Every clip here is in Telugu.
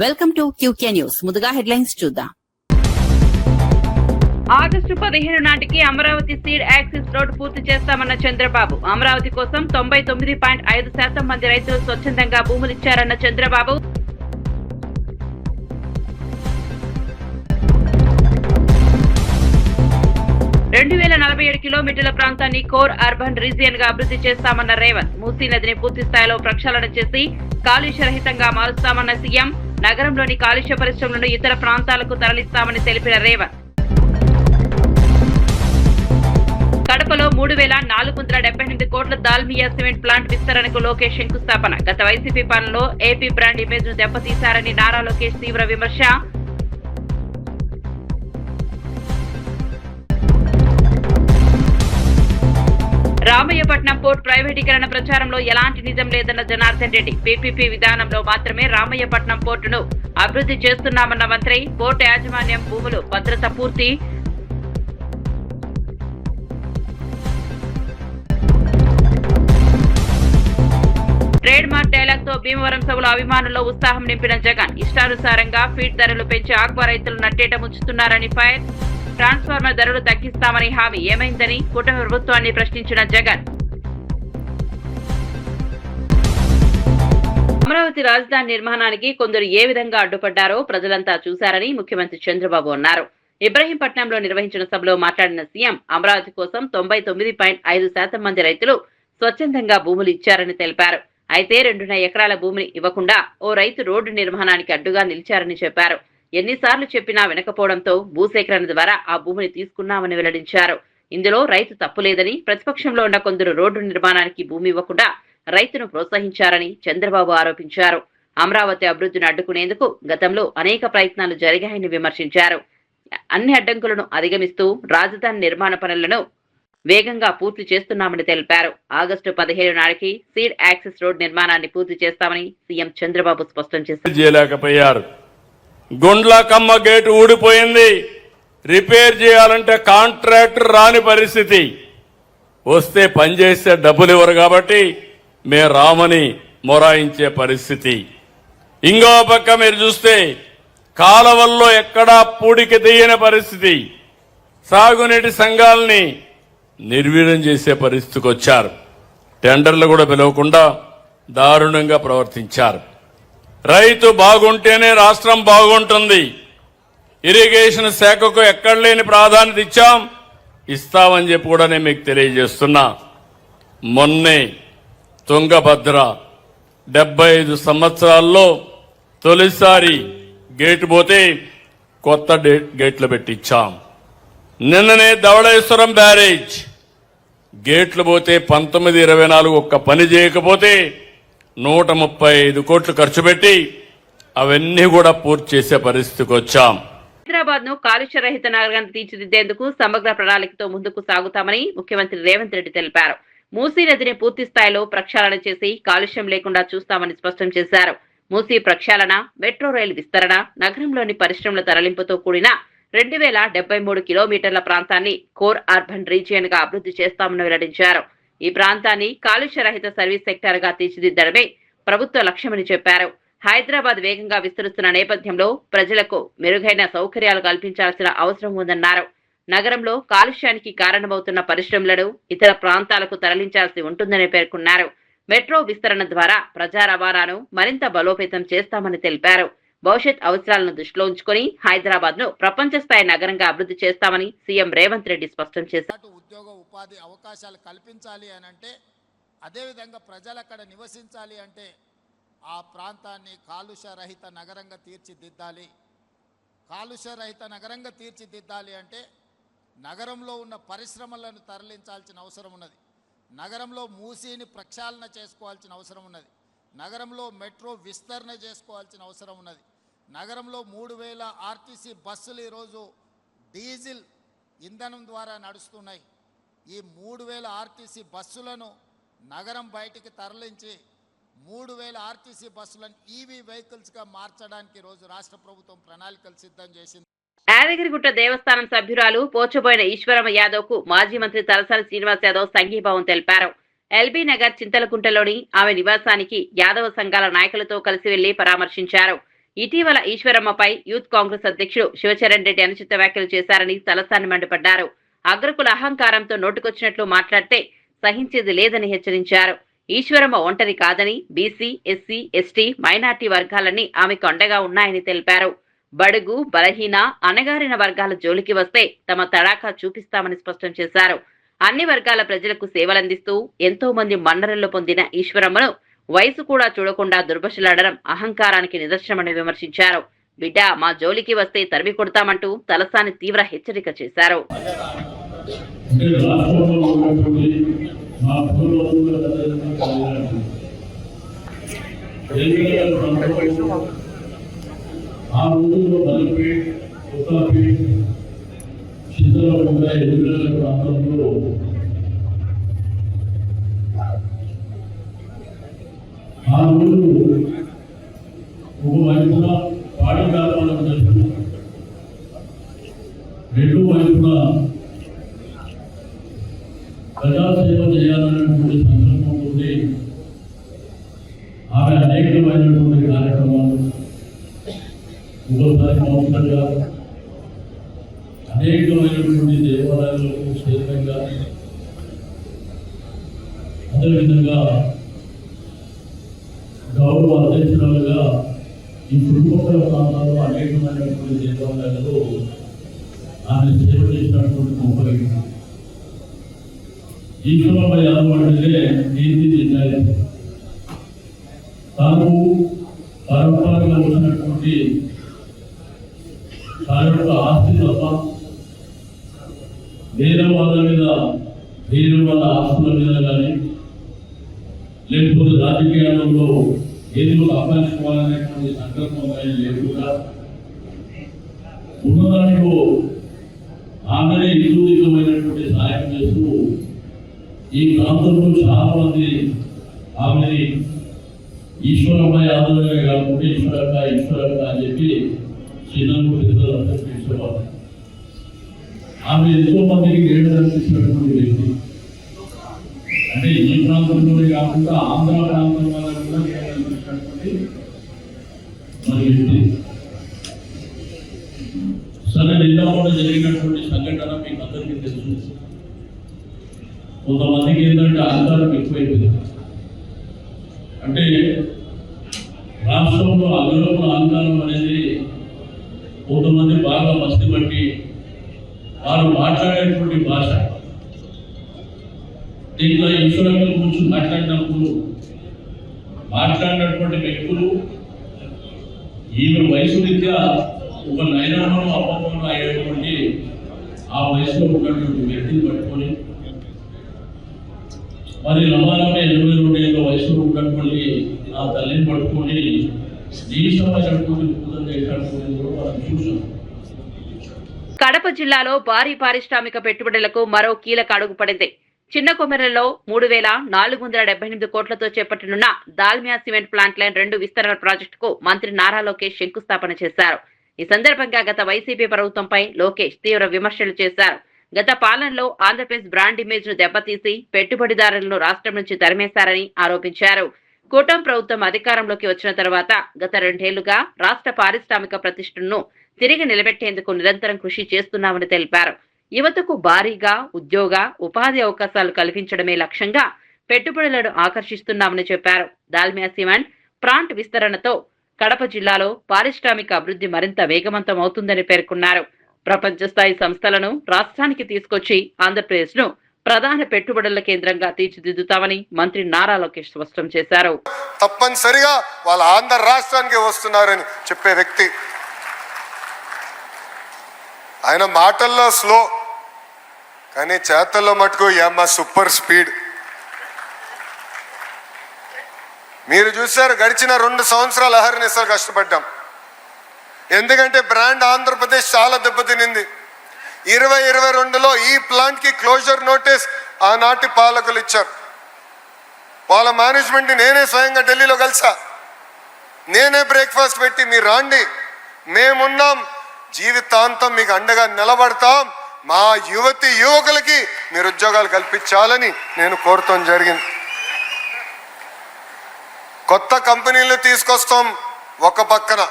Welcome to QK news. ముందుగా హెడ్లైన్స్ చూద్దాం. ఆగస్టు 15 నాటికి అమరావతి సీడ్ యాక్సిస్ రోడ్డు పూర్తి చేస్తామన్న చంద్రబాబు. అమరావతి కోసం 99.5% మంది రైతులు స్వచ్ఛందంగా భూములిచ్చారన్న చంద్రబాబు. రెండు 2047 కిలోమీటర్ల ప్రాంతాన్ని కోర్ అర్బన్ రీజియన్ గా అభివృద్ధి చేస్తామన్న రేవంత్. మూసీ నదిని పూర్తి స్థాయిలో ప్రక్షాళన చేసి కాలుష్య రహితంగా మారుస్తామన్న సీఎం. నగరంలోని కాలుష్య పరిశ్రమలను ఇతర ప్రాంతాలకు తరలిస్తామని తెలిపిన రేవంత్. కడపలో 3,478 కోట్ల దాల్మియా సిమెంట్ ప్లాంట్ విస్తరణకు లోకేష్ శంకుస్థాపన. గత వైసీపీ పాలనలో ఏపీ బ్రాండ్ ఇమేజ్ ను దెబ్బతీశారని నారా లోకేష్ తీవ్ర విమర్శ. రామయ్యపట్నం పోర్ట్ ప్రైవేటీకరణ ప్రచారంలో ఎలాంటి నిజం లేదన్న జనార్దన్ రెడ్డి. పీపీపీ విధానంలో మాత్రమే రామయ్యపట్నం పోర్టును అభివృద్ధి చేస్తున్నామన్న మంత్రి. పోర్టు యాజమాన్యం భూములు భద్రత పూర్తి. ట్రేడ్ మార్క్ డైలాగ్ తో భీమవరం సభలో అభిమానుల్లో ఉత్సాహం నింపిన జగన్. ఇష్టానుసారంగా ఫీడ్ ధరలు పెంచి ఆక్వా రైతులు నట్టేట ముంచుతున్నారని ఫైర్. ట్రాన్స్ఫార్మర్ ధరలు తగ్గిస్తామని హామీ ఏమైందని కూటమి ప్రభుత్వాన్ని ప్రశ్నించిన జగన్. అమరావతి రాజధాని నిర్మాణానికి కొందరు ఏ విధంగా అడ్డుపడ్డారో ప్రజలంతా చూశారని ముఖ్యమంత్రి చంద్రబాబు అన్నారు. ఇబ్రహీంపట్నంలో నిర్వహించిన సభలో మాట్లాడిన సీఎం అమరావతి కోసం 99.5% మంది రైతులు స్వచ్ఛందంగా భూములు ఇచ్చారని తెలిపారు. అయితే 2.5 ఎకరాల భూమిని ఇవ్వకుండా ఓ రైతు రోడ్డు నిర్మాణానికి అడ్డుగా నిలిచారని చెప్పారు. ఎన్నిసార్లు చెప్పినా వినకపోవడంతో భూసేకరణ ద్వారా ఆ భూమిని తీసుకున్నామని వెల్లడించారు. ఇందులో రైతు తప్పులేదని, ప్రతిపక్షంలో ఉన్న కొందరు రోడ్డు నిర్మాణానికి భూమి ఇవ్వకుండా రైతును ప్రోత్సహించారని చంద్రబాబు ఆరోపించారు. అమరావతి అభివృద్ధిని అడ్డుకునేందుకు గతంలో అనేక ప్రయత్నాలు జరిగాయని విమర్శించారు. అన్ని అడ్డంకులను అధిగమిస్తూ రాజధాని నిర్మాణ పనులను వేగంగా పూర్తి చేస్తున్నామని తెలిపారు. ఆగస్టు 17 నాటికి సీడ్ యాక్సిస్ రోడ్ నిర్మాణాన్ని పూర్తి చేస్తామని సీఎం చంద్రబాబు స్పష్టం చేశారు. గుండ్లకమ్మ గేటు ఊడిపోయింది, రిపేర్ చేయాలంటే కాంట్రాక్టర్ రాని పరిస్థితి. వస్తే పనిచేస్తే డబ్బులు ఇవ్వరు కాబట్టి మేము రామని మొరాయించే పరిస్థితి. ఇంకో పక్క మీరు చూస్తే కాలవల్లో ఎక్కడా పూడికి తీయని పరిస్థితి. సాగునీటి సంఘాలని నిర్వీర్యం చేసే పరిస్థితికి వచ్చారు. టెండర్లు కూడా పిలవకుండా దారుణంగా ప్రవర్తించారు. రైతు బాగుంటేనే రాష్ట్రం బాగుంటుంది. ఇరిగేషన్ శాఖకు ఎక్కడ లేని ప్రాధాన్యత ఇస్తామని చెప్పి కూడా నేను మీకు తెలియజేస్తున్నా. మొన్నే తుంగభద్ర 75 సంవత్సరాల్లో తొలిసారి గేటు పోతే కొత్త గేట్లు పెట్టించాం. నిన్ననే ధవళేశ్వరం బ్యారేజ్ గేట్లు పోతే 1924 ఒక్క పని చేయకపోతే 135 కోట్లు ఖర్చు పెట్టి అవన్నీ కూడా పూర్తి చేసే పరిస్థితికి వచ్చాం. హైదరాబాద్ ను కాలుష్య రహిత నగరంగా తీర్చిదిద్దేందుకు సమగ్ర ప్రణాళికతో ముందుకు సాగుతామని ముఖ్యమంత్రి రేవంత్ రెడ్డి తెలిపారు. మూసీ నదిని పూర్తి స్థాయిలో ప్రక్షాళన చేసి కాలుష్యం లేకుండా చూస్తామని స్పష్టం చేశారు. మూసీ ప్రక్షాళన, మెట్రో రైలు విస్తరణ, నగరంలోని పరిశ్రమల తరలింపుతో కూడిన 2073 కిలోమీటర్ల ప్రాంతాన్ని కోర్ అర్బన్ రీజియన్ గా అభివృద్ధి చేస్తామని వెల్లడించారు. ఈ ప్రాంతాన్ని కాలుష్య రహిత సర్వీస్ సెక్టర్ గా తీర్చిదిద్దడమే ప్రభుత్వ లక్ష్యమని చెప్పారు. హైదరాబాద్ వేగంగా విస్తరిస్తున్న నేపథ్యంలో ప్రజలకు మెరుగైన సౌకర్యాలు కల్పించాల్సిన అవసరం ఉందన్నారు. నగరంలో కాలుష్యానికి కారణమవుతున్న పరిశ్రమలను ఇతర ప్రాంతాలకు తరలించాల్సి ఉంటుందని పేర్కొన్నారు. మెట్రో విస్తరణ ద్వారా ప్రజా రవాణాను మరింత బలోపేతం చేస్తామని తెలిపారు. భవిష్యత్ అవసరాలను దృష్టిలో ఉంచుకొని హైదరాబాద్ ను ప్రపంచ స్థాయి నగరంగా అభివృద్ధి చేస్తామని సీఎం రేవంత్ రెడ్డి స్పష్టం చేశారు. ఉద్యోగ ఉపాధి అవకాశాలు కల్పించాలి అని అంటే, అదేవిధంగా ప్రజలు అక్కడ నివసించాలి అంటే ఆ ప్రాంతాన్ని కాలుష్య రహిత నగరంగా తీర్చిదిద్దాలి. కాలుష్య రహిత నగరంగా తీర్చిదిద్దాలి అంటే నగరంలో ఉన్న పరిశ్రమలను తరలించాల్సిన అవసరం ఉన్నది. నగరంలో మూసీని ప్రక్షాళన చేసుకోవాల్సిన అవసరం ఉన్నది. నగరంలో మెట్రో విస్తరణ చేసుకోవాల్సిన అవసరం ఉన్నది. నగరంలో 3000 ఆర్టీసీ బస్సులు ఈరోజు డీజిల్ ఇంధనం ద్వారా నడుస్తున్నాయి. ఈ 3000 ఆర్టీసీ బస్సులను నగరం బయటికి తరలించి 3000 ఆర్టీసీ బస్సులను ఈవీ వెహికల్స్గా మార్చడానికి ఈరోజు రాష్ట్ర ప్రభుత్వం ప్రణాళికలు సిద్ధం చేసింది. యాదగిరిగుట్ట దేవస్థానం సభ్యురాలు పోచబోయిన ఈశ్వరమ్మ యాదవ్ కు మాజీ మంత్రి తలసాని శ్రీనివాస్ యాదవ్ సంఘీభావం తెలిపారు. ఎల్బీ నగర్ చింతలకుంటలోని ఆమె నివాసానికి యాదవ సంఘాల నాయకులతో కలిసి వెళ్లి పరామర్శించారు. ఇటీవల ఈశ్వరమ్మపై యూత్ కాంగ్రెస్ అధ్యక్షుడు శివచరణ్ రెడ్డి అనుచిత వ్యాఖ్యలు చేశారని తలసాని మండిపడ్డారు. అగ్రకుల అహంకారంతో నోటుకొచ్చినట్లు మాట్లాడితే సహించేది లేదని హెచ్చరించారు. ఈశ్వరమ్మ ఒంటరి కాదని బీసీ, ఎస్సీ, ఎస్టీ, మైనార్టీ వర్గాలన్నీ ఆమెకు అండగా ఉన్నాయని తెలిపారు. బడుగు, బలహీన, అణగారిన వర్గాల జోలికి వస్తే తమ తడాఖా చూపిస్తామని స్పష్టం చేశారు. అన్ని వర్గాల ప్రజలకు సేవలందిస్తూ ఎంతో మంది మన్ననలు పొందిన ఈశ్వరమ్మను వయసు కూడా చూడకుండా దుర్భషలాడడం అహంకారానికి నిదర్శనమని విమర్శించారు. బిడ్డ మా జోలికి వస్తే తరిమి కొడతామంటూ తలసాని తీవ్ర హెచ్చరిక చేశారు. ఆ రోజు ఒకవైపున పాడి వ్యాపారం చేస్తూ రెండు వైపున ప్రజాసేవ చేయాలనేటువంటి సంకల్పంతో ఆమె అనేకమైనటువంటి కార్యక్రమాలు ఒక్కోసారి మౌనంగా అనేకమైనటువంటి దేవాలయాలకు క్షేత్రంగా అదేవిధంగా గౌరవ అధ్యక్షురాలుగా ఈ చుట్టుపక్కల ప్రాంతాల్లో అనేకమైనటువంటి దేవాలయాలలో ఆమె సేవ చేసినటువంటి గొప్ప వ్యక్తి. ఈశ్వరమ్మ యాదవ్ అంటే నీతి నిజాయితీ. తాను పరంపరగా వచ్చినటువంటి తన యొక్క ఆస్తి తప్ప వేరే వాళ్ళ మీద, వేరే వాళ్ళ ఆస్తుల మీద కానీ లేకపోతే రాజకీయాలలో ఏదో సంపాదించుకోవాలనేటువంటి సంకల్పం లేకుండా ఉన్నదానిలో ఆమెనే ఇరుదికమైనటువంటి సహాయం చేస్తూ ఈ ప్రాంతంలో చాలా మంది ఆమెని ఈశ్వరమ్మ యాదవే కాకుండా ఈశ్వరక్క అని చెప్పి చిన్నప్పుడు పెద్దలంతా పిలిచేవారు. ఆమె ఎంతో మందికి ఏడుదనిపించినటువంటి వ్యక్తి. అంటే ఈ ప్రాంతంలోనే కాకుండా ఆంధ్ర ప్రాంతం వల్ల కూడా ఏడుదనిపించినటువంటి మన వ్యక్తి. సరే, నిన్న జరిగినటువంటి సంఘటన మీకు అందరికీ తెలుసు. కొంతమందికి ఏంటంటే అహంకారం ఎక్కువైపోయింది. అంటే రాష్ట్రంలో అగ్రకుల అహంకారం అనేది కొంతమంది బాగా మస్తి పట్టి వారు మాట్లాడేటువంటి భాష, దీంట్లో ఈశ్వరంగా కూర్చొని మాట్లాడినప్పుడు మాట్లాడినటువంటి వ్యక్తులు ఈమె వయసు రీత్యా ఒక నైనామను అపమనం అయ్యేటువంటి ఆ వయసులో ఉన్నటువంటి వ్యక్తిని పట్టుకొని మరి రమారమే 22 ఏళ్ళ వయసులో ఉన్నటువంటి ఆ తల్లిని పట్టుకొని నీచమైనటువంటి పూజలు చేసినటువంటి కూడా మనం చూసాం. కడప జిల్లాలో భారీ పారిశ్రామిక పెట్టుబడులకు మరో కీలక అడుగు పడింది. చిన్న కొమెరలో 3,478 కోట్లతో చేపట్టనున్న దాల్మియా సిమెంట్ ప్లాంట్ లైన్ 2 విస్తరణ ప్రాజెక్టుకు మంత్రి నారా లోకేష్ శంకుస్థాపన చేశారు. ఈ సందర్భంగా గత వైసీపీ ప్రభుత్వంపై లోకేష్ తీవ్ర విమర్శలు చేశారు. గత పాలనలో ఆంధ్రప్రదేశ్ బ్రాండ్ ఇమేజ్ ను దెబ్బతీసి పెట్టుబడిదారులను రాష్ట్రం నుంచి తరిమేశారని ఆరోపించారు. కూటమి ప్రభుత్వం అధికారంలోకి వచ్చిన తర్వాత గత 2 ఏళ్లుగా రాష్ట్ర పారిశ్రామిక ప్రతిష్టను తిరిగి నిలబెట్టేందుకు నిరంతరం కృషి చేస్తున్నామని తెలిపారు. యువతకు భారీగా ఉద్యోగ, ఉపాధి అవకాశాలు కల్పించడమే లక్ష్యంగా పెట్టుబడులను ఆకర్షిస్తున్నామని చెప్పారు. దాల్మియా సిమెంట్ ప్లాంట్ విస్తరణతో కడప జిల్లాలో పారిశ్రామిక అభివృద్ధి మరింత వేగవంతం అవుతుందని పేర్కొన్నారు. ప్రపంచ స్థాయి సంస్థలను రాష్ట్రానికి తీసుకొచ్చి ఆంధ్రప్రదేశ్ ను ప్రధాన పెట్టుబడుల కేంద్రంగా తీర్చిదిద్దుతామని మంత్రి నారా లోకేష్ స్పష్టం చేశారు. తప్పనిసరిగా వాళ్ళ ఆంధ్ర రాష్ట్రానికి వస్తున్నారని చెప్పే వ్యక్తి. ఆయన మాటల్లో స్లో, కానీ చేతల్లో మటుకు ఏమ్మా సూపర్ స్పీడ్. మీరు చూశారు, గడిచిన 2 సంవత్సరాలు అహర్నిశలు కష్టపడ్డాం. ఎందుకంటే బ్రాండ్ ఆంధ్రప్రదేశ్ చాలా దెబ్బతినింది. 2022లో ఈ ప్లాంట్ కి క్లోజర్ నోటీస్ ఆనాటి పాలకులు ఇచ్చారు. వాళ్ళ మేనేజ్మెంట్ నేనే స్వయంగా ఢిల్లీలో కలిసా. నేనే బ్రేక్ఫాస్ట్ పెట్టి మీరు రాండి, మేమున్నాం, జీవితాంతం మీకు అండగా నిలబడతాం, మా యువతి యువకులకి మీరు ఉద్యోగాలు కల్పించాలని నేను కోరటం జరిగింది. కొత్త కంపెనీలు తీసుకొస్తాం ఒక పక్కన,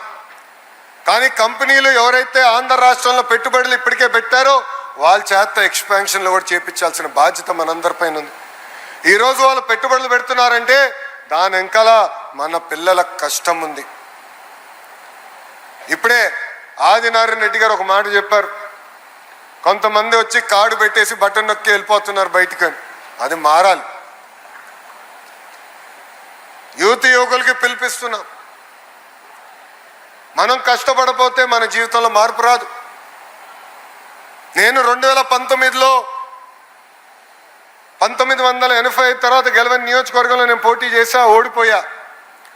కానీ కంపెనీలు ఎవరైతే ఆంధ్ర రాష్ట్రంలో పెట్టుబడులు ఇప్పటికే పెట్టారో వాళ్ళ చేత ఎక్స్పాన్షన్లు కూడా చేపించాల్సిన బాధ్యత మనందరిపైన ఉంది. ఈరోజు వాళ్ళు పెట్టుబడులు పెడుతున్నారంటే దాని వెనకాల మన పిల్లల కష్టం ఉంది. ఇప్పుడే ఆదినారాయణ రెడ్డి గారు ఒక మాట చెప్పారు, కొంతమంది వచ్చి కార్డు పెట్టేసి బటన్ నొక్కి వెళ్ళిపోతున్నారు బయటికి అని. అది మారాలి. యువకులకి పిలిపిస్తున్నాం, మనం కష్టపడపోతే మన జీవితంలో మార్పు రాదు. నేను 2019లో 1985 తర్వాత గెలవని నియోజకవర్గంలో నేను పోటీ చేశా, ఓడిపోయా.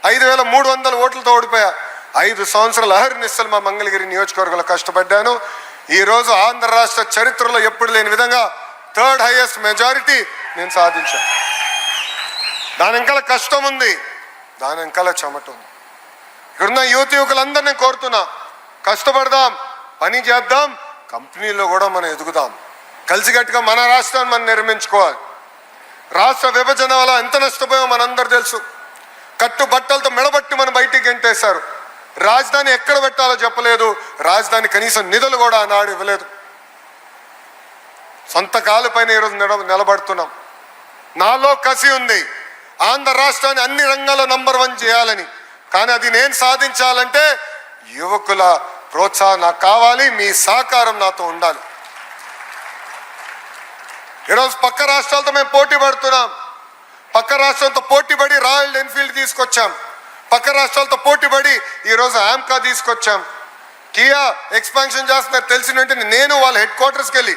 5300 ఓట్లతో ఓడిపోయా. 5 సంవత్సరాలు అహర్నిశలు మా మంగళగిరి నియోజకవర్గంలో కష్టపడ్డాను. ఈరోజు ఆంధ్ర రాష్ట్ర చరిత్రలో ఎప్పుడు లేని విధంగా 3rd హైయెస్ట్ మెజారిటీ నేను సాధించాను. దాని వెనకాల కష్టం ఉంది, దాని వెనకాల చెమట ఉంది. ఇక్కడున్న యువకులందరూ నేను కోరుతున్నా, కష్టపడదాం, పని చేద్దాం, కంపెనీలో కూడా మనం ఎదుగుదాం, కలిసికట్టుగా మన రాష్ట్రాన్ని మనం నిర్మించుకోవాలి. రాష్ట్ర విభజన వల్ల ఎంత నష్టపోయామో మనందరూ తెలుసు. కట్టుబట్టలతో మెడబట్టి మనం బయటికి గెంటేశారు. రాజధాని ఎక్కడ పెట్టాలో చెప్పలేదు, రాజధాని కనీసం నిధులు కూడా ఆనాడు ఇవ్వలేదు. సొంత కాలుపైన ఈరోజు నిలబడుతున్నాం. నాలో కసి ఉంది, ఆంధ్ర రాష్ట్రాన్ని అన్ని రంగాల్లో నంబర్ 1 చేయాలని. కానీ అది నేను సాధించాలంటే యువకుల ప్రోత్సాహం నాకు కావాలి, మీ సహకారం నాతో ఉండాలి. ఈరోజు పక్క రాష్ట్రాలతో మేము పోటీ పడుతున్నాం. పక్క రాష్ట్రాలతో పోటీపడి రాయల్ ఎన్ఫీల్డ్ తీసుకొచ్చాం. పక్క రాష్ట్రాలతో పోటీపడి ఈరోజు ఆమ్కా తీసుకొచ్చాం. కియా ఎక్స్పాన్షన్ చేస్తున్నారు తెలిసిన వెంటనే నేను వాళ్ళ హెడ్ క్వార్టర్స్కి వెళ్ళి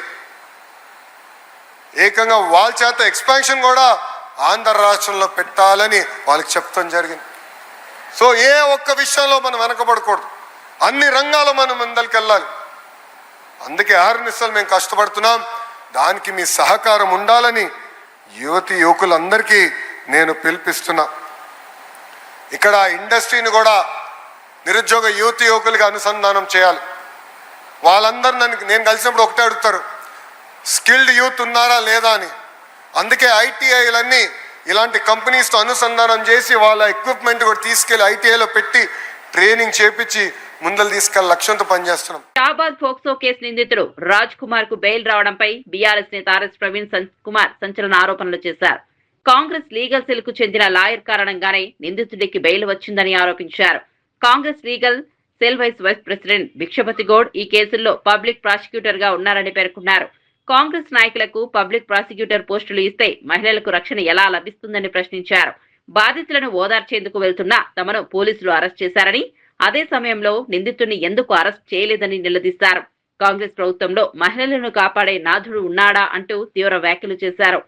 ఏకంగా వాళ్ళ చేత ఎక్స్పాన్షన్ కూడా ఆంధ్ర రాష్ట్రంలో పెట్టాలని వాళ్ళకి చెప్తాం జరిగింది. సో ఏ ఒక్క విషయంలో మనం వెనకబడకూడదు, అన్ని రంగాల్లో మనం ముందరికి వెళ్ళాలి. అందుకే అహర్నిశలు మేము కష్టపడుతున్నాం. దానికి మీ సహకారం ఉండాలని యువకులందరికీ నేను పిలిపిస్తున్నా. ఇక్కడ ఇండస్ట్రీని కూడా నిరుద్యోగ యువకులకి అనుసంధానం చేయాలి. వాళ్ళందరూ నేను కలిసినప్పుడు ఒకటే అడుగుతారు, స్కిల్డ్ యూత్ ఉన్నారా లేదా అని. అందుకే ఐటీఐలన్నీ ఇలాంటి కంపెనీస్తో అనుసంధానం చేసి వాళ్ళ ఎక్విప్మెంట్ కూడా తీసుకెళ్లి ఐటీఐలో పెట్టి ట్రైనింగ్ చేపించి ముందలు తీసుకెళ్లి లక్ష్యంతో పనిచేస్తున్నాం. షాబాద్ పోక్సో కేసు నిందితుడు రాజ్ కుమార్ కు బెయిల్ రావడంపై బీఆర్ఎస్ నేత ఆర్ఎస్ ప్రవీణ్ కుమార్ సంచలన ఆరోపణలు చేశారు. కాంగ్రెస్ లీగల్ సెల్ కు చెందిన లాయర్ కారణంగానే నిందితుడికి బెయిల్ వచ్చిందని ఆరోపించారు. Congress legal cell vice president Bhikshapati Goud ఈ కేసుల్లో పబ్లిక్ ప్రాసిక్యూటర్ గా ఉన్నారని పేర్కొన్నారు. కాంగ్రెస్ నాయకులకు పబ్లిక్ ప్రాసిక్యూటర్ పోస్టులు ఇస్తే మహిళలకు రక్షణ ఎలా లభిస్తుందని ప్రశ్నించారు. బాధితులను ఓదార్చేందుకు వెళ్తున్నా తమను పోలీసులు అరెస్ట్ చేశారని, అదే సమయంలో నిందితుడిని ఎందుకు అరెస్ట్ చేయలేదని నిలదీశారు. కాంగ్రెస్ ప్రభుత్వంలో మహిళలను కాపాడే నాథుడు ఉన్నాడా అంటూ తీవ్ర వ్యాఖ్యలు చేశారు.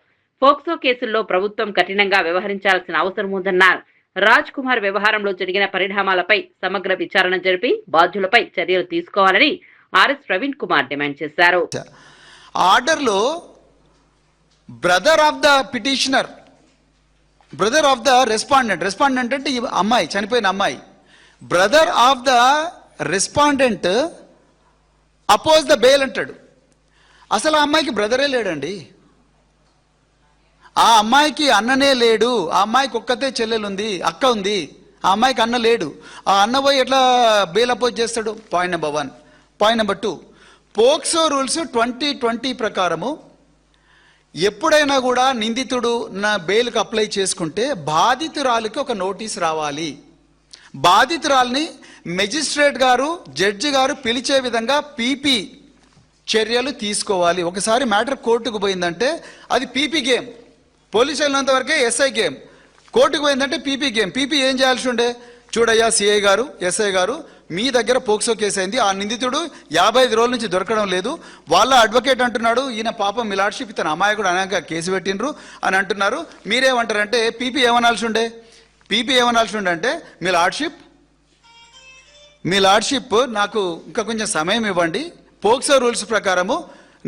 పోక్సో కేసుల్లో ప్రభుత్వం కఠినంగా వ్యవహరించాల్సిన అవసరం ఉందన్నారు. రాజ్ కుమార్ వ్యవహారంలో జరిగిన పరిణామాలపై సమగ్ర విచారణ జరిపి బాధ్యులపై చర్యలు తీసుకోవాలని ఆర్ఎస్ ప్రవీణ్ కుమార్ డిమాండ్ చేశారు. ఆర్డర్లో brother of the petitioner, brother of the respondent అంటే ఈ అమ్మాయి, చనిపోయిన అమ్మాయి, brother of the respondent oppose the bail అంటాడు. అసలు ఆ అమ్మాయికి బ్రదరే లేడండి. ఆ అమ్మాయికి అన్ననే లేడు. ఆ అమ్మాయికి ఒక్కతే చెల్లెలుంది, అక్క ఉంది. ఆ అమ్మాయికి అన్న లేడు. ఆ అన్న పోయి ఎట్లా బెయిల్ అపోజ్ చేస్తాడు? Point number 1. Point number 2, POCSO rules 2020 ప్రకారము ఎప్పుడైనా కూడా నిందితుడు నా బెయిల్కి అప్లై చేసుకుంటే బాధితురాలికి ఒక నోటీస్ రావాలి. బాధితురాల్ని మెజిస్ట్రేట్ గారు, జడ్జి గారు పిలిచే విధంగా పీపీ చర్యలు తీసుకోవాలి. ఒకసారి మ్యాటర్ కోర్టుకు పోయిందంటే అది పీపీ గేమ్. పోలీసు వెళ్ళినంత వరకే ఎస్ఐ గేమ్. కోర్టుకు పోయిందంటే పీపీ గేమ్. పీపీ ఏం చేయాల్సి ఉండే? చూడయ్యా సిఐ గారు, ఎస్ఐ గారు, మీ దగ్గర పోక్సో కేసు అయింది, ఆ నిందితుడు 55 రోజుల నుంచి దొరకడం లేదు. వాళ్ళ అడ్వకేట్ అంటున్నాడు, ఈయన పాపం మీ లార్డ్షిప్ ఇతను అమాయకుడు అనగా కేసు పెట్టినరు అని అంటున్నారు. మీరేమంటారంటే పీపీ ఏమనాల్సి ఉండే? పీపీ ఏమనాల్సి ఉండే అంటే, మీ లార్డ్షిప్ నాకు ఇంకా కొంచెం సమయం ఇవ్వండి, పోక్సో రూల్స్ ప్రకారము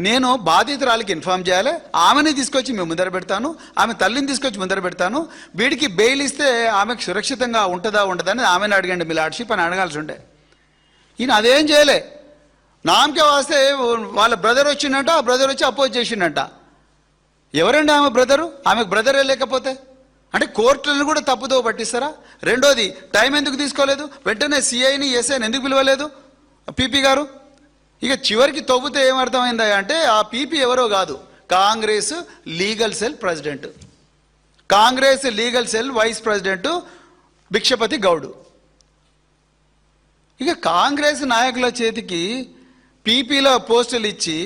నేను బాధితురాలికి ఇన్ఫార్మ్ చేయాలి, ఆమెని తీసుకొచ్చి మేము ముందర పెడతాను, ఆమె తల్లిని తీసుకొచ్చి ముందర పెడతాను, వీడికి బెయిల్ ఇస్తే ఆమెకు సురక్షితంగా ఉంటుందా ఉండదని ఆమెను అడగండి మీ లార్డ్షిప్ అని అడగాల్సి ఉండే. ఈయన అదేం చేయలే. నామకే వస్తే వాళ్ళ బ్రదర్ వచ్చిందంట, ఆ బ్రదర్ వచ్చి అపోజ్ చేసిండంట. ఎవరండి ఆమె బ్రదరు? ఆమెకు బ్రదరే లేకపోతే అంటే కోర్టులను కూడా తప్పుదో పట్టిస్తారా? రెండోది, టైం ఎందుకు తీసుకోలేదు? వెంటనే సిఐని ఎస్ఐని ఎందుకు పిలవలేదు? పీపీ గారు. ఇక చివరికి తవ్వుతే ఏమర్థమైందా అంటే ఆ పీపీ ఎవరో కాదు, Congress legal cell president, Congress legal cell vice president Bhikshapati Goud. ఇక కాంగ్రెస్ నాయకుల చేతికి పీపీలో పోస్టులు ఇచ్చి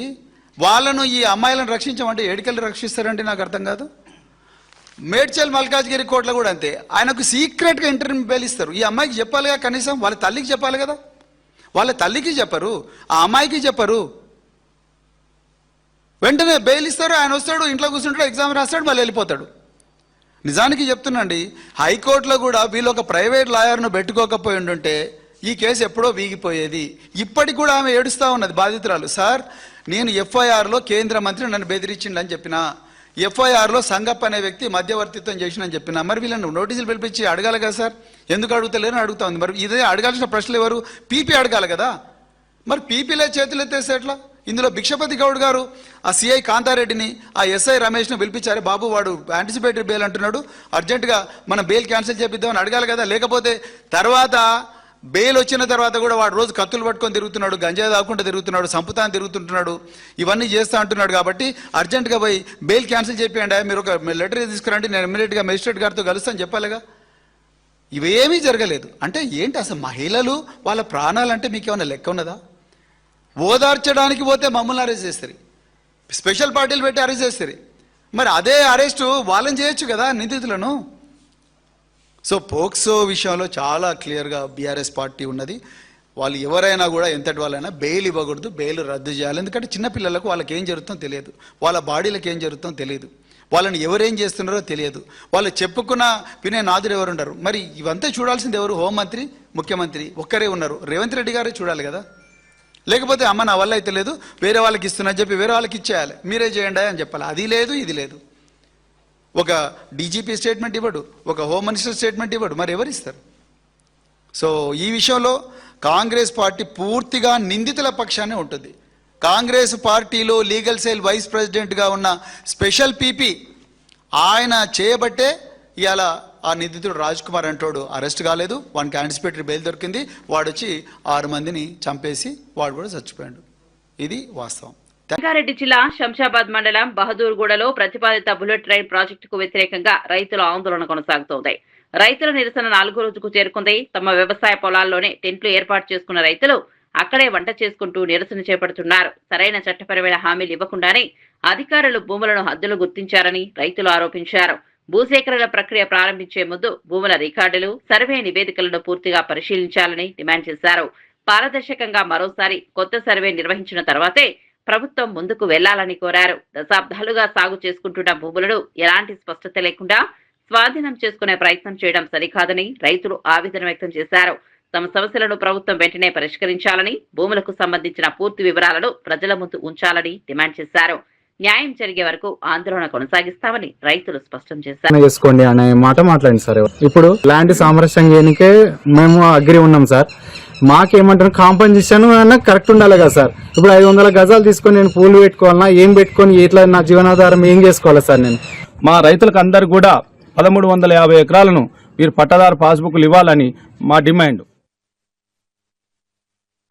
వాళ్ళను ఈ అమ్మాయిలను రక్షించమంటే ఏడికెళ్ళి రక్షిస్తారంటే నాకు అర్థం కాదు. మేడ్చల్ మల్కాజ్గిరి కోర్టులో కూడా అంతే, ఆయనకు సీక్రెట్గా ఇంటర్వ్యూ బెయిల్ ఇస్తారు. ఈ అమ్మాయికి చెప్పాలిగా, కనీసం వాళ్ళ తల్లికి చెప్పాలి కదా. వాళ్ళ తల్లికి చెప్పరు, ఆ అమ్మాయికి చెప్పరు. వెంటనే బెయిల్ ఇస్తారు, ఆయన వస్తాడు, ఇంట్లో కూర్చుంటాడు, ఎగ్జామ్ రాస్తాడు, మళ్ళీ వెళ్ళిపోతాడు. నిజానికి చెప్తున్నాండి, హైకోర్టులో కూడా వీళ్ళు ఒక ప్రైవేట్ లాయర్ను పెట్టుకోకపోయి ఉండుంటే ఈ కేసు ఎప్పుడో వీగిపోయేది. ఇప్పటికి కూడా ఆమె ఏడుస్తూ ఉన్నది బాధితురాలు. సార్, నేను ఎఫ్ఐఆర్లో కేంద్ర మంత్రి నన్ను బెదిరించిండని చెప్పిన, ఎఫ్ఐఆర్లో సంగప్ప అనే వ్యక్తి మధ్యవర్తిత్వం చేసినని చెప్పిన. మరి వీళ్ళని నోటీసులు పిలిపించి అడగాలి కదా సార్, ఎందుకు అడుగుతలేరని అడుగుతా ఉంది. మరి ఇదే అడగాల్సిన ప్రశ్నలు ఎవరు? పీపీ అడగాలి కదా. మరి పీపీలే చేతులు ఎత్తేస్తే ఎట్లా? ఇందులో భిక్షపతి గౌడ్ గారు ఆ సిఐ కాంతారెడ్డిని, ఆ ఎస్ఐ రమేష్ను పిలిపించారు. బాబు, వాడు యాంటిసిపేటరీ బెయిల్ అంటున్నాడు, అర్జెంటుగా మనం బెయిల్ క్యాన్సిల్ చేపిద్దామని అడగాలి కదా. లేకపోతే తర్వాత బెయిల్ వచ్చిన తర్వాత కూడా వాడు రోజు కత్తులు పట్టుకొని తిరుగుతున్నాడు, గంజాయి తాకుండా తిరుగుతున్నాడు, సంపుతాన్ని తిరుగుతుంటున్నాడు, ఇవన్నీ చేస్తూ అంటున్నాడు. కాబట్టి అర్జెంటుగా పోయి బెయిల్ క్యాన్సిల్ చేయండి, మీరు ఒక లెటర్ తీసుకురండి, నేను ఇమ్మీడియట్గా మెజిస్ట్రేట్ గారితో కలుస్తాను చెప్పాలిగా. ఇవేమీ జరగలేదు. అంటే ఏంటి అసలు? మహిళలు వాళ్ళ ప్రాణాలంటే మీకు ఏమైనా లెక్క ఉన్నదా? ఓదార్చడానికి పోతే మమ్మల్ని అరెస్ట్ చేస్తారు, స్పెషల్ పార్టీలు పెట్టి అరెస్ట్ చేస్తారు. మరి అదే అరెస్టు వాళ్ళని చేయొచ్చు కదా, నిందితులను. సో పోక్సో విషయంలో చాలా క్లియర్గా బీఆర్ఎస్ పార్టీ ఉన్నది. వాళ్ళు ఎవరైనా కూడా ఎంతటి వాళ్ళైనా బెయిల్ ఇవ్వకూడదు, బెయిల్ రద్దు చేయాలి. ఎందుకంటే చిన్నపిల్లలకు వాళ్ళకి ఏం జరుగుతుందో తెలియదు, వాళ్ళ బాడీలకు ఏం జరుగుతుందో తెలియదు, వాళ్ళని ఎవరేం చేస్తున్నారో తెలియదు, వాళ్ళు చెప్పుకున్న వినే నాదుడు ఎవరు ఉండరు. మరి ఇవంతా చూడాల్సింది ఎవరు? హోంమంత్రి, ముఖ్యమంత్రి ఒక్కరే ఉన్నారు. రేవంత్ రెడ్డి గారే చూడాలి కదా. లేకపోతే అమ్మ నా వల్ల అయితే లేదు, వేరే వాళ్ళకి ఇస్తున్నా చెప్పి వేరే వాళ్ళకి ఇచ్చేయాలి, మీరే చేయండి అని చెప్పాలి. అది లేదు, ఇది లేదు. ఒక డీజీపీ స్టేట్మెంట్ ఇవ్వడు, ఒక హోమ్ మినిస్టర్ స్టేట్మెంట్ ఇవ్వడు, మరి ఎవరు ఇస్తారు? సో ఈ విషయంలో కాంగ్రెస్ పార్టీ పూర్తిగా నిందితుల పక్షానే ఉంటుంది. కాంగ్రెస్ పార్టీలో లీగల్ సెల్ వైస్ ప్రెసిడెంట్గా ఉన్న స్పెషల్ పీపీ ఆయన చేయబట్టే ఇవాళ ఆ నిందితుడు రాజ్ కుమార్ అంటోడు అరెస్ట్ కాలేదు, వానికి యాంటిసిపేటరీ బెయిల్ దొరికింది, వాడు వచ్చి 6 మందిని చంపేసి వాడు కూడా చచ్చిపోయాడు. ఇది వాస్తవం. రంగారెడ్డి జిల్లా శంషాబాద్ మండలం బహదూర్గూడలో ప్రతిపాదిత బుల్లెట్ ట్రైన్ ప్రాజెక్టుకు వ్యతిరేకంగా రైతుల ఆందోళన కొనసాగుతోంది. రైతుల నిరసన 4వ రోజుకు చేరుకుంది. తమ వ్యవసాయ పొలాల్లోనే టెంట్లు ఏర్పాటు చేసుకున్న రైతులు అక్కడే వంట చేసుకుంటూ నిరసన చేపడుతున్నారు. సరైన చట్టపరమైన హామీలు ఇవ్వకుండానే అధికారులు భూములను హద్దులు గుర్తించారని రైతులు ఆరోపించారు. భూసేకరణ ప్రక్రియ ప్రారంభించే ముందు భూముల రికార్డులు, సర్వే నివేదికలను పూర్తిగా పరిశీలించాలని డిమాండ్ చేశారు. పారదర్శకంగా మరోసారి కొత్త సర్వే నిర్వహించిన తర్వాతే ప్రభుత్వం ముందుకు వెళ్లాలని కోరారు. దశాబ్దాలుగా సాగు చేసుకుంటున్న భూములను ఎలాంటి స్పష్టత లేకుండా స్వాధీనం చేసుకునే ప్రయత్నం చేయడం సరికాదని రైతులు ఆవేదన వ్యక్తం చేశారు. తమ సమస్యలను ప్రభుత్వం వెంటనే పరిష్కరించాలని, భూములకు సంబంధించిన పూర్తి వివరాలను ప్రజల ముందు ఉంచాలని డిమాండ్ చేశారు. న్యాయం జరిగే వరకు ఆందోళన కొనసాగిస్తామని రైతులు స్పష్టం చేశారు. చేసుకోండి అనే మాట మాట్లాడింది సార్. ఇప్పుడు ల్యాండ్ సామరస్యం చేయడానికే మేము అగ్రి ఉన్నాం సార్. మాకేమంటారు, కాంపన్సేషన్ కరెక్ట్ ఉండాలి కదా సార్. ఇప్పుడు 500 గజాలు తీసుకొని నేను పూలు పెట్టుకోవాలన్నా, ఏం పెట్టుకొని ఇట్లా నా జీవనాధారం ఏం చేసుకోవాలి సార్? నేను మా రైతులకు అందరు కూడా 1350 ఎకరాలను మీరు పట్టాదారు పాస్బుక్లు ఇవ్వాలని మా డిమాండ్.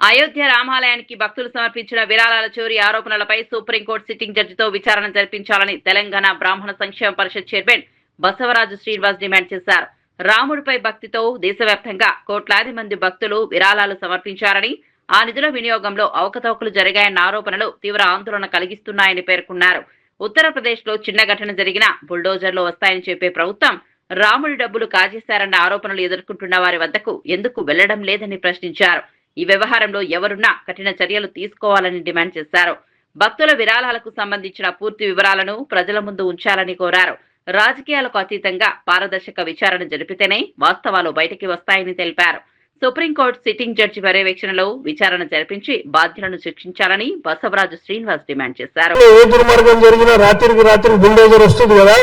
అయోధ్య రామాలయానికి భక్తులు సమర్పించిన విరాళాల చోరీ ఆరోపణలపై సుప్రీంకోర్టు సిట్టింగ్ జడ్జితో విచారణ జరిపించాలని తెలంగాణ బ్రాహ్మణ సంక్షేమ పరిషత్ చైర్మన్ బసవరాజు శ్రీనివాస్ డిమాండ్ చేశారు. రాముడిపై భక్తితో దేశవ్యాప్తంగా కోట్లాది మంది భక్తులు విరాళాలు సమర్పించారని, ఆ నిధుల వినియోగంలో అవకతవకలు జరిగాయన్న ఆరోపణలు తీవ్ర ఆందోళన కలిగిస్తున్నాయని పేర్కొన్నారు. ఉత్తరప్రదేశ్ లో చిన్న ఘటన జరిగినా బుల్డోజర్లు వస్తాయని చెప్పే ప్రభుత్వం రాముడి డబ్బులు కాజేశారన్న ఆరోపణలు ఎదుర్కొంటున్న వారి వద్దకు ఎందుకు వెళ్లడం లేదని ప్రశ్నించారు. ఈ వ్యవహారంలో ఎవరున్నా కఠిన చర్యలు తీసుకోవాలని డిమాండ్ చేశారు. భక్తుల విరాళాలకు సంబంధించిన పూర్తి వివరాలను ప్రజల ముందు ఉంచాలని కోరారు. రాజకీయాలకు అతీతంగా పారదర్శక విచారణ జరిపితేనే వాస్తవాలు బయటికి వస్తాయని తెలిపారు. సుప్రీంకోర్టు సిట్టింగ్ జడ్జి పర్యవేక్షణలో విచారణ జరిపించి బాధ్యులను శిక్షించాలని బసవరాజు శ్రీనివాస్ డిమాండ్ చేశారు. ఏ దుర్మార్గం జరిగినా రాత్రికి రాత్రి బుల్డోజర్ వస్తుంది కదా,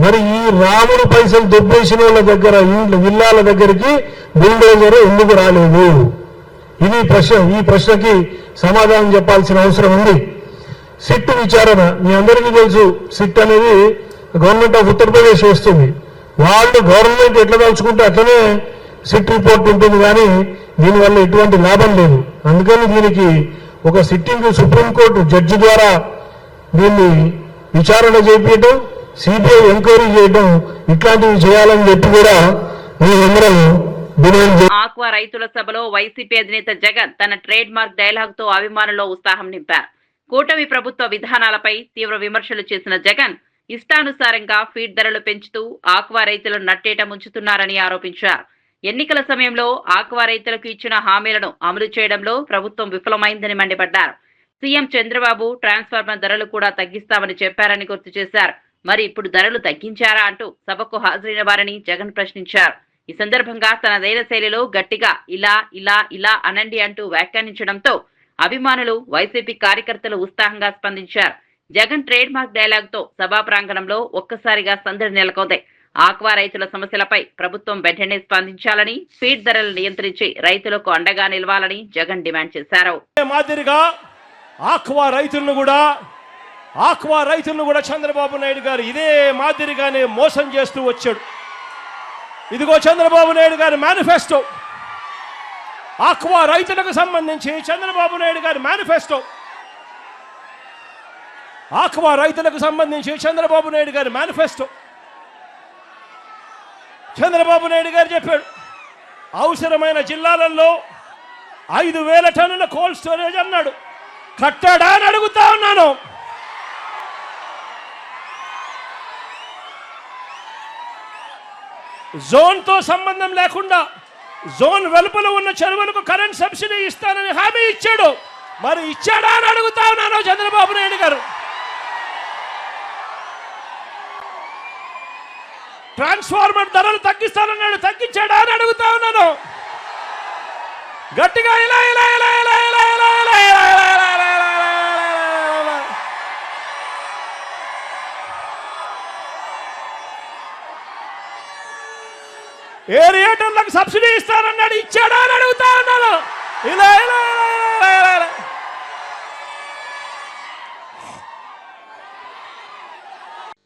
మరి ఈ రాముడు పైసలు దొబ్బేసిన వాళ్ళ దగ్గర ఇళ్ళ దగ్గరికి బుల్డోజర్ ఎందుకు రాలేదు? ఇది ప్రశ్న. ఈ ప్రశ్నకి సమాధానం చెప్పాల్సిన అవసరం ఉంది. సిట్ విచారణ మీ అందరికీ తెలుసు. సిట్ అనేది గవర్నమెంట్ ఆఫ్ ఉత్తరప్రదేశ్ వేస్తుంది. వాళ్ళు గవర్నమెంట్ ఎట్లా తలుచుకుంటే అట్లనే సిట్ రిపోర్ట్ ఉంటుంది, కానీ దీనివల్ల ఎటువంటి లాభం లేదు. అందుకని దీనికి ఒక సిట్టింగ్ సుప్రీంకోర్టు జడ్జి ద్వారా దీన్ని విచారణ చేపించడం, సిబిఐ ఎంక్వైరీ చేయడం, ఇట్లాంటివి చేయాలని చెప్పి కూడా మేమందరం డిమాండ్. ఆక్వా రైతుల సభలో వైసీపీ అధినేత జగన్ తన ట్రేడ్ మార్క్ డైలాగ్ తో అభిమానుల్లో ఉత్సాహం నింపారు. కూటమి ప్రభుత్వ విధానాలపై తీవ్ర విమర్శలు చేసిన జగన్ ఇష్టానుసారంగా ఫీడ్ ధరలు పెంచుతూ ఆక్వా రైతులను నట్టేట ముంచుతున్నారని ఆరోపించారు. ఎన్నికల సమయంలో ఆక్వా రైతులకు ఇచ్చిన హామీలను అమలు చేయడంలో ప్రభుత్వం విఫలమైందని మండిపడ్డారు. సీఎం చంద్రబాబు ట్రాన్స్ఫార్మర్ ధరలు కూడా తగ్గిస్తామని చెప్పారని గుర్తు చేశారు. మరి ఇప్పుడు ధరలు తగ్గించారా అంటూ సభకు హాజరైన వారిని జగన్ ప్రశ్నించారు. ఈ సందర్భంగా తనదైన శైలిలో గట్టిగా ఇలా ఇలా ఇలా అనండి అంటూ వ్యాఖ్యానించడంతో అభిమానులు, వైసీపీ కార్యకర్తలు ఉత్సాహంగా స్పందించారు. జగన్ ట్రేడ్ మార్క్ డైలాగ్ తో సభా ప్రాంగణంలో ఒక్కసారిగా సందడి నెలకొంది. ఆక్వా రైతుల సమస్యలపై ప్రభుత్వం వెంటనే స్పందించాలని, ఫీడ్ ధరలు నియంత్రించి రైతులకు అండగా నిలవాలని జగన్ డిమాండ్ చేశారు. మాదిరిగా ఆక్వా రైతులను కూడా చంద్రబాబు నాయుడు గారు ఇదే మాదిరిగానే మోసం చేస్తూ వచ్చాడు. ఇదిగో చంద్రబాబు నాయుడు గారి మేనిఫెస్టో, ఆక్వా రైతులకు సంబంధించి చంద్రబాబు నాయుడు గారి మేనిఫెస్టో, ఆక్వా రైతులకు సంబంధించి చంద్రబాబు నాయుడు గారి మేనిఫెస్టో. చంద్రబాబు నాయుడు గారు చెప్పాడు, అవసరమైన జిల్లాలలో 5,000 టన్నుల కోల్డ్ స్టోరేజ్ అన్నాడు. కట్టాడా అని అడుగుతా ఉన్నాను. జోన్తో సంబంధం లేకుండా జోన్ వెలుపల ఉన్న చెరువులకు కరెంట్ సబ్సిడీ ఇస్తానని హామీ ఇచ్చాడు. మరి ఇచ్చాడా అని అడుగుతా ఉన్నాను చంద్రబాబు నాయుడు గారు. ట్రాన్స్ఫార్మర్ ధరలు తగ్గిస్తానన్నాడు, తగ్గించాడా అని అడుగుతా ఉన్నాను. గట్టిగా ఇలా ఇలా ఇలా ఇలా ఇలా ఇలా ఇలా ఇలా ఏరియేటర్లకు సబ్సిడీ ఇస్తానన్నాడు, ఇచ్చాడా అని అడుగుతా ఉన్నాను. ఇలా ఇలా ఇలా ఇలా ఇలా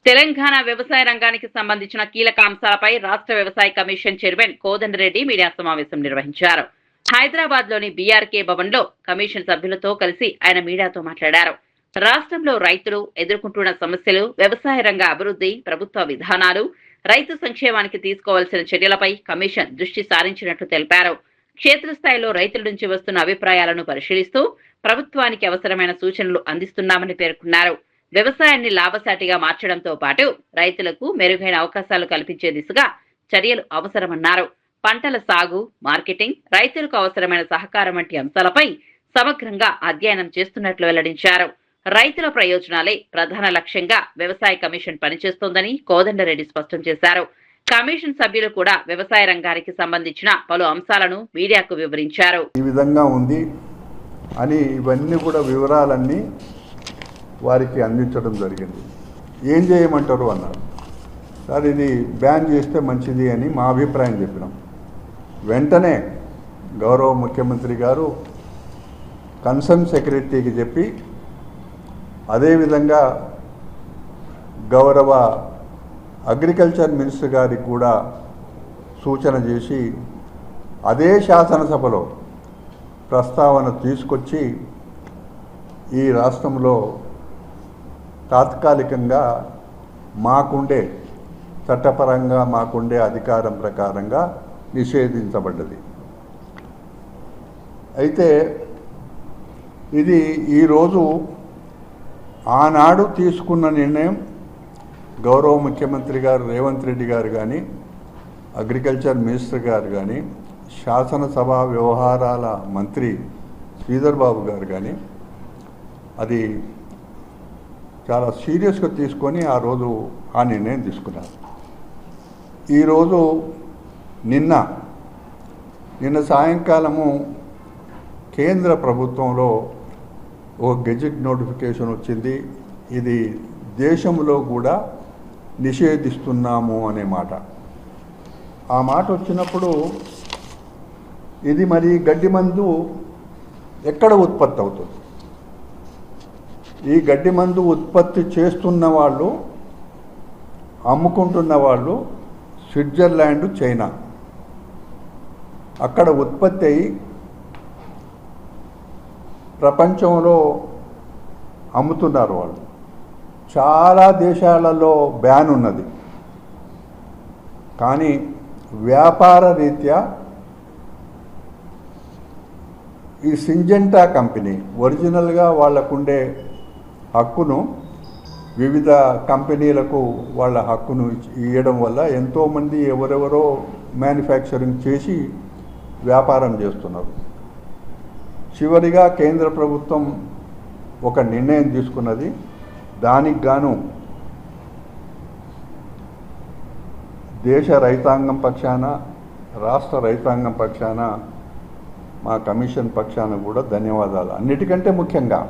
తెలంగాణ వ్యవసాయ రంగానికి సంబంధించిన కీలక అంశాలపై రాష్ట్ర వ్యవసాయ కమిషన్ చైర్మన్ కోదండరెడ్డి మీడియా సమావేశం నిర్వహించారు. హైదరాబాద్ లోని బీఆర్కే భవన్ లో కమిషన్ సభ్యులతో కలిసి ఆయన మీడియాతో మాట్లాడారు. రాష్ట్రంలో రైతులు ఎదుర్కొంటున్న సమస్యలు, వ్యవసాయ రంగ అభివృద్ధి, ప్రభుత్వ విధానాలు, రైతు సంక్షేమానికి తీసుకోవాల్సిన చర్యలపై కమిషన్ దృష్టి సారించినట్లు తెలిపారు. క్షేత్రస్థాయిలో రైతుల నుంచి వస్తున్న అభిప్రాయాలను పరిశీలిస్తూ ప్రభుత్వానికి అవసరమైన సూచనలు అందిస్తున్నామని పేర్కొన్నారు. వ్యవసాయాన్ని లాభసాటిగా మార్చడంతో పాటు రైతులకు మెరుగైన అవకాశాలు కల్పించే దిశగా చర్యలు అవసరమన్నారు. పంటల సాగు, మార్కెటింగ్, రైతులకు అవసరమైన సహకారం వంటి అంశాలపై సమగ్రంగా అధ్యయనం చేస్తున్నట్లు వెల్లడించారు. రైతుల ప్రయోజనాలే ప్రధాన లక్ష్యంగా వ్యవసాయ కమిషన్ పనిచేస్తోందని కోదండరెడ్డి స్పష్టం చేశారు. కమిషన్ సభ్యులు కూడా వ్యవసాయ రంగానికి సంబంధించిన పలు అంశాలను మీడియాకు వివరించారు. ఈ విధంగా ఉంది అని ఇవన్నీ కూడా వివరాలన్నీ వారికి అందించడం జరిగింది. ఏం చేయమంటారు అన్నారు. సార్ ఇది బ్యాన్ చేస్తే మంచిది అని మా అభిప్రాయం చెప్పినాం. వెంటనే గౌరవ ముఖ్యమంత్రి గారు కన్సర్న్ సెక్రటరీకి చెప్పి, అదేవిధంగా గౌరవ అగ్రికల్చర్ మినిస్టర్ గారికి కూడా సూచన చేసి అదే శాసనసభలో ప్రస్తావన తీసుకొచ్చి ఈ రాష్ట్రంలో తాత్కాలికంగా మాకుండే చట్టపరంగా మాకుండే అధికారం ప్రకారంగా నిషేధించబడ్డది. అయితే ఇది ఈరోజు ఆనాడు తీసుకున్న నిర్ణయం గౌరవ ముఖ్యమంత్రి గారు రేవంత్ రెడ్డి గారు కానీ, అగ్రికల్చర్ మినిస్టర్ గారు కానీ, శాసనసభ వ్యవహారాల మంత్రి శ్రీధర్ బాబు గారు కానీ అది చాలా సీరియస్గా తీసుకొని ఆ రోజు ఆ నిర్ణయం తీసుకున్నారు. ఈరోజు నిన్న సాయంకాలము కేంద్ర ప్రభుత్వంలో ఒక గెజెట్ నోటిఫికేషన్ వచ్చింది. ఇది దేశంలో కూడా నిషేధిస్తున్నాము అనే మాట. ఆ మాట వచ్చినప్పుడు ఇది మరి గడ్డి మందు ఎక్కడ ఉత్పత్తి అవుతుంది? ఈ గడ్డి మందు ఉత్పత్తి చేస్తున్న వాళ్ళు, అమ్ముకుంటున్న వాళ్ళు స్విట్జర్లాండ్, చైనా. అక్కడ ఉత్పత్తి అయ్యి ప్రపంచంలో అమ్ముతున్నారు వాళ్ళు. చాలా దేశాలలో బ్యాన్ ఉన్నది, కానీ వ్యాపార రీత్యా ఈ సింజెంటా కంపెనీ ఒరిజినల్గా వాళ్ళకుండే హక్కును వివిధ కంపెనీలకు వాళ్ళ హక్కును ఇవ్వడం వల్ల ఎంతోమంది ఎవరెవరో మ్యానుఫ్యాక్చరింగ్ చేసి వ్యాపారం చేస్తున్నారు. చివరిగా కేంద్ర ప్రభుత్వం ఒక నిర్ణయం తీసుకున్నది. దానికి గాను దేశ రైతాంగం పక్షాన, రాష్ట్ర రైతాంగం పక్షాన, మా కమిషన్ పక్షాన కూడా ధన్యవాదాలు. అన్నిటికంటే ముఖ్యంగా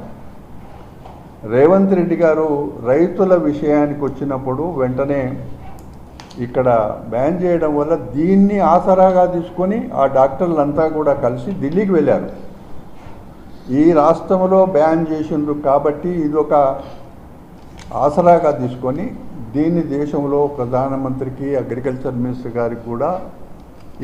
రేవంత్ రెడ్డి గారు రైతుల విషయానికి వచ్చినప్పుడు వెంటనే ఇక్కడ బ్యాన్ చేయడం వల్ల దీన్ని ఆసరాగా తీసుకొని ఆ డాక్టర్లంతా కూడా కలిసి ఢిల్లీకి వెళ్ళారు. ఈ రాష్ట్రంలో బ్యాన్ చేసిండ్రు కాబట్టి ఇదొక ఆసరాగా తీసుకొని దీన్ని దేశంలో ప్రధానమంత్రికి, అగ్రికల్చర్ మినిస్టర్ గారికి కూడా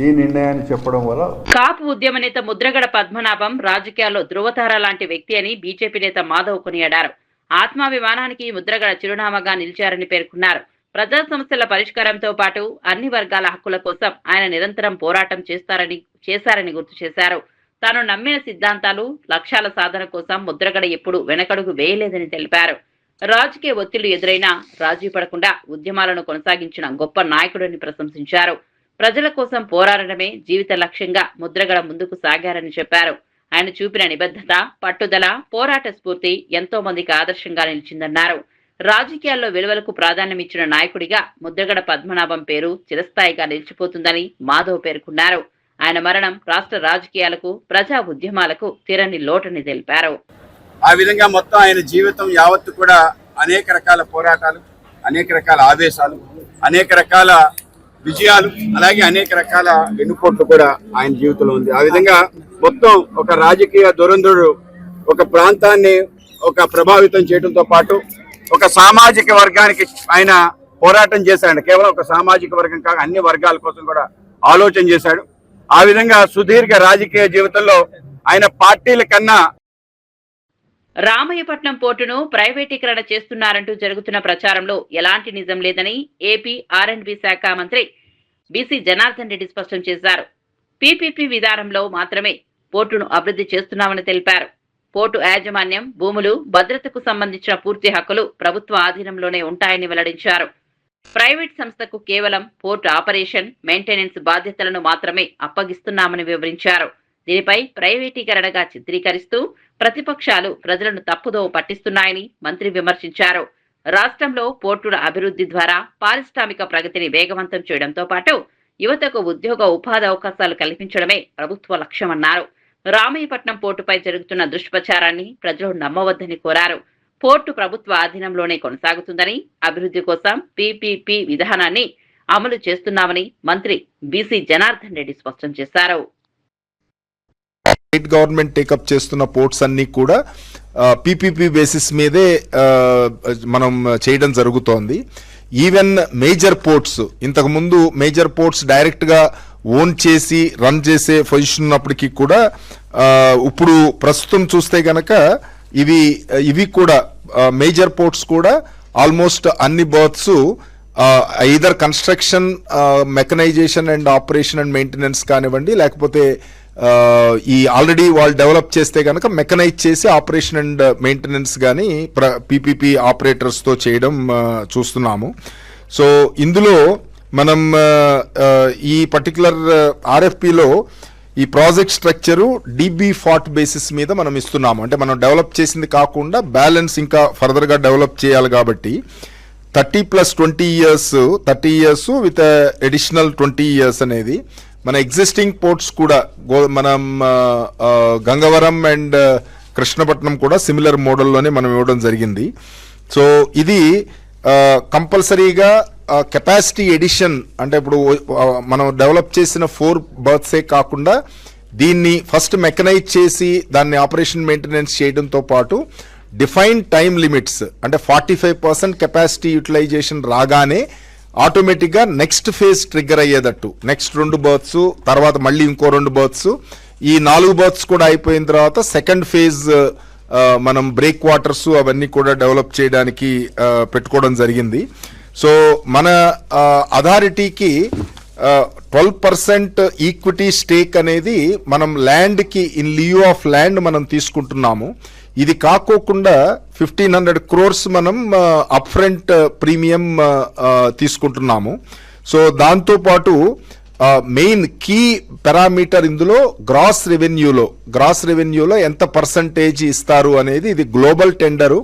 ఈ నిర్ణయాన్ని చెప్పడం వల్ల కాపు ఉద్యమ నేత ముద్రగడ పద్మనాభం రాజకీయాల్లో ధృవతార లాంటి వ్యక్తి అని బీజేపీ నేత మాధవ్ కొనియాడారు. ఆత్మాభిమానానికి ముద్రగడ చిరునామాగా నిలిచారని పేర్కొన్నారు. ప్రజా సమస్యల పరిష్కారంతో పాటు అన్ని వర్గాల హక్కుల కోసం ఆయన నిరంతరం పోరాటం చేశారని గుర్తు చేశారు. తాను నమ్మిన సిద్ధాంతాలు, లక్ష్యాల సాధన కోసం ముద్రగడ ఎప్పుడూ వెనకడుగు వేయలేదని తెలిపారు. రాజకీయ ఒత్తిళ్లు ఎదురైనా రాజీ పడకుండా ఉద్యమాలను కొనసాగించిన గొప్ప నాయకుడిని ప్రశంసించారు. ప్రజల కోసం పోరాడడమే జీవిత లక్ష్యంగా ముద్రగడ ముందుకు సాగారని చెప్పారు. ఆయన చూపిన నిబద్ధత, పట్టుదల, పోరాట స్ఫూర్తి ఎంతో మందికి ఆదర్శంగా నిలిచిందన్నారు. రాజకీయాల్లో విలువలకు ప్రాధాన్యమిచ్చిన నాయకుడిగా ముద్రగడ పద్మనాభం పేరు చిరస్థాయిగా నిలిచిపోతుందని మాధవ్ పేర్కొన్నారు. ఆయన మరణం రాష్ట్ర రాజకీయాలకు, ప్రజా ఉద్యమాలకు తీరని లోటని తెలిపారు. ఆ విధంగా మొత్తం ఆయన జీవితం యావత్తు కూడా అనేక రకాల పోరాటాలు, అనేక రకాల ఆవేశాలు, అనేక రకాల విజయాలు, అలాగే అనేక రకాల వెన్నుపోట్లు కూడా ఆయన జీవితంలో ఉంది. ఆ విధంగా మొత్తం ఒక రాజకీయ దురంధరుడు ఒక ప్రాంతాన్ని ఒక ప్రభావితం చేయడంతో పాటు ఒక సామాజిక వర్గానికి ఆయన పోరాటం చేశాడు. కేవలం ఒక సామాజిక వర్గం కాక అన్ని వర్గాల కోసం కూడా ఆలోచన చేశాడు. ఆ విధంగా సుదీర్ఘ రాజకీయ జీవితంలో ఆయన పార్టీల కన్నా రామయ్యపట్నం పోర్టును ప్రైవేటీకరణ చేస్తున్నారంటూ జరుగుతున్న ప్రచారంలో ఎలాంటి నిజం లేదని ఏపీ ఆర్&బి శాఖ మంత్రి బీసీ జనార్దన్ రెడ్డి స్పష్టం చేశారు. పీపీపీ విధానంలో మాత్రమే పోర్టును అభివృద్ధి చేస్తున్నామని తెలిపారు. పోర్టు యాజమాన్యం, భూములు, భద్రతకు సంబంధించిన పూర్తి హక్కులు ప్రభుత్వ ఆధీనంలోనే ఉంటాయని వెల్లడించారు. ప్రైవేట్ సంస్థకు కేవలం పోర్టు ఆపరేషన్, మెయింటెనెన్స్ బాధ్యతలను మాత్రమే అప్పగిస్తున్నామని వివరించారు. దీనిపై ప్రైవేటీకరణగా చిత్రీకరిస్తూ ప్రతిపక్షాలు ప్రజలను తప్పుదోవ పట్టిస్తున్నాయని మంత్రి విమర్శించారు. రాష్ట్రంలో పోర్టుల అభివృద్ధి ద్వారా పారిశ్రామిక ప్రగతిని వేగవంతం చేయడంతో పాటు యువతకు ఉద్యోగ ఉపాధి అవకాశాలు కల్పించడమే ప్రభుత్వ లక్ష్యమన్నారు. రామయ్యపట్నం పోర్టుపై జరుగుతున్న దుష్ప్రచారాన్ని ప్రజలు నమ్మవద్దని కోరారు. పోర్టు ప్రభుత్వ ఆధీనంలోనే కొనసాగుతుందని, అభివృద్ధి కోసం పీపీపీ విధానాన్ని అమలు చేస్తున్నామని మంత్రి బీసీ జనార్దన్ రెడ్డి స్పష్టం చేశారు. స్టేట్ గవర్నమెంట్ టేకప్ చేస్తున్న పోర్ట్స్ అన్ని కూడా పీపీపీ బేసిస్ మీదే మనం చేయడం జరుగుతోంది. ఈవెన్ మేజర్ పోర్ట్స్, ఇంతకుముందు మేజర్ పోర్ట్స్ డైరెక్ట్ గా ఓన్ చేసి రన్ చేసే పొజిషన్ ఉన్నప్పటికీ కూడా ఇప్పుడు ప్రస్తుతం చూస్తే గనక ఇవి కూడా మేజర్ పోర్ట్స్ కూడా ఆల్మోస్ట్ అన్ని births either construction, mechanisation and operation and maintenance కానివ్వండి, లేకపోతే ఈ ఆల్రెడీ వాళ్ళు డెవలప్ చేస్తే కనుక మెకనైజ్ చేసి ఆపరేషన్ అండ్ మెయింటెనెన్స్ కానీ పీపీపీ ఆపరేటర్స్తో చేయడం చూస్తున్నాము. సో ఇందులో మనం ఈ పర్టికులర్ ఆర్ఎఫ్పిలో ఈ ప్రాజెక్ట్ స్ట్రక్చరు DB-40 బేసిస్ మీద మనం ఇస్తున్నాము. అంటే మనం డెవలప్ చేసింది కాకుండా బ్యాలెన్స్ ఇంకా ఫర్దర్గా డెవలప్ చేయాలి కాబట్టి 30+20 years, 30 years with additional 20 years అనేది మన ఎగ్జిస్టింగ్ పోర్ట్స్ కూడా మనం గంగవరం అండ్ కృష్ణపట్నం కూడా సిమిలర్ మోడల్లోనే మనం ఇవ్వడం జరిగింది. సో ఇది కంపల్సరీగా కెపాసిటీ ఎడిషన్, అంటే ఇప్పుడు మనం డెవలప్ చేసిన 4 బర్త్సే కాకుండా దీన్ని ఫస్ట్ మెకనైజ్ చేసి దాన్ని ఆపరేషన్ మెయింటెనెన్స్ చేయడంతో పాటు డిఫైన్డ్ టైమ్ లిమిట్స్, అంటే 45% కెపాసిటీ యూటిలైజేషన్ రాగానే ఆటోమేటిక్గా నెక్స్ట్ ఫేజ్ ట్రిగ్గర్ అయ్యేటట్టు నెక్స్ట్ 2 బర్త్స్, తర్వాత మళ్ళీ ఇంకో 2 బర్త్స్, ఈ 4 బర్త్స్ కూడా అయిపోయిన తర్వాత సెకండ్ ఫేజ్ మనం బ్రేక్ వాటర్స్ అవన్నీ కూడా డెవలప్ చేయడానికి పెట్టుకోవడం జరిగింది. సో మన అథారిటీకి 12% ఈక్విటీ స్టేక్ అనేది మనం ల్యాండ్కి ఇన్ లియూ ఆఫ్ ల్యాండ్ మనం తీసుకుంటున్నాము. ఇది కాకోకుండా 1500 crores మనం అప్ ఫ్రంట్ ప్రీమియం తీసుకుంటున్నాము. సో దాంతోపాటు మెయిన్ కీ పారామీటర్ ఇందులో గ్రాస్ రెవెన్యూలో ఎంత పర్సంటేజ్ ఇస్తారు అనేది, ఇది గ్లోబల్ టెండరు,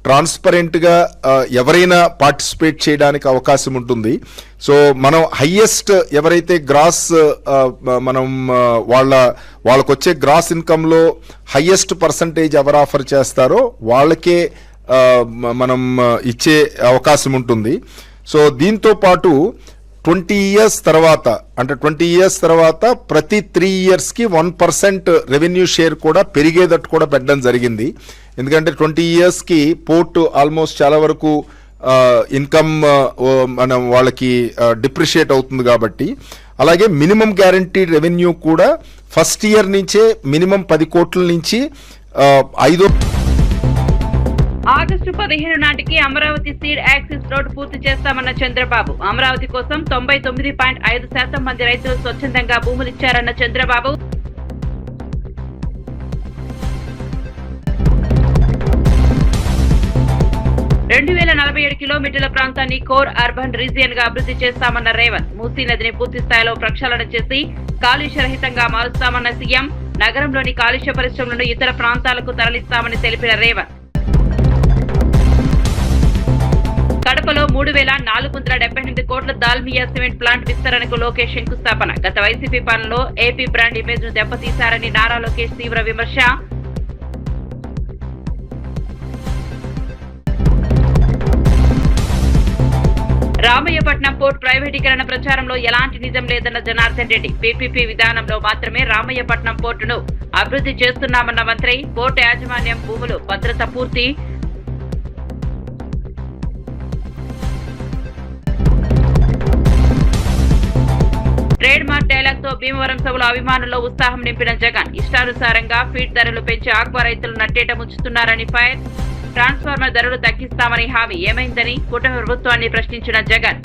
ట్రాన్స్పరెంట్ గా ఎవరైనా పార్టిసిపేట్ చేయడానికి అవకాశం ఉంటుంది. సో మనం హైయెస్ట్ ఎవరైతే గ్రాస్ మనం వాళ్ళకు వచ్చే గ్రాస్ ఇన్కమ్ లో హైయెస్ట్ పర్సంటేజ్ ఎవరు ఆఫర్ చేస్తారో వాళ్ళకే మనం ఇచ్చే అవకాశం ఉంటుంది. సో దీంతో పాటు 20 years తర్వాత, అంటే 20 years తర్వాత ప్రతి 3 years కి 1% రెవెన్యూ షేర్ కూడా పెరిగేటట్టు కూడా పెట్టడం జరిగింది. ఎందుకంటే 20 years కి పోర్ట్ ఆల్మోస్ట్ చాలా వరకు ఇన్కమ్ మనం వాళ్ళకి డిప్రిషియేట్ అవుతుంది కాబట్టి. అలాగే మినిమం గ్యారంటీడ్ రెవెన్యూ కూడా ఫస్ట్ ఇయర్ నుంచే మినిమం 10 కోట్ల నుంచి 5. ఆగస్టు 15 నాటికి అమరావతి సీడ్ యాక్సిస్ రోడ్ పూర్తి చేస్తామన్న చంద్రబాబు. అమరావతి కోసం 99.5% మంది రైతులు స్వచ్ఛందంగా భూములిచ్చారన్న చంద్రబాబు. కిలోమీటర్ల ప్రాంతాన్ని కోర్ అర్బన్ రీజియన్ గా అభివృద్ధి చేస్తామన్న రేవంత్. మూసీ నదిని పూర్తి స్థాయిలో ప్రక్షాళన చేసి కాలుష్య రహితంగా మారుస్తామన్న సీఎం. నగరంలోని కాలుష్య పరిశ్రమలను ఇతర ప్రాంతాలకు తరలిస్తామని తెలిపిన రేవంత్. కడపలో 3478 కోట్ల దాల్మియా సిమెంట్ ప్లాంట్ విస్తరణకు లోకేష్ శంకుస్థాపన. గత వైసీపీ పాలనలో ఏపీ బ్రాండ్ ఇమేజ్ ను దెబ్బతీశారని నారా లోకేష్ తీవ్ర విమర్శ. రామయ్యపట్నం పోర్ట్ ప్రైవేటీకరణ ప్రచారంలో ఎలాంటి నిజం లేదన్న జనార్దన్ రెడ్డి. పీపీపీ విధానంలో మాత్రమే రామయ్యపట్నం పోర్టును అభివృద్ధి చేస్తున్నామన్న మంత్రి. పోర్టు యాజమాన్యం భూములు భద్రత పూర్తి. ట్రేడ్ మార్క్ డైలాగ్ తో భీమవరం సభలో అభిమానుల్లో ఉత్సాహం నింపిన జగన్. ఇష్టానుసారంగా ఫీడ్ ధరలు పెంచి ఆక్వా రైతులు నట్టేట ముంచుతున్నారని ఫైర్. ట్రాన్స్ఫార్మర్ ధరలు తగ్గిస్తామని హామీ ఏమైందని కూటమి ప్రభుత్వాన్ని ప్రశ్నించిన జగన్.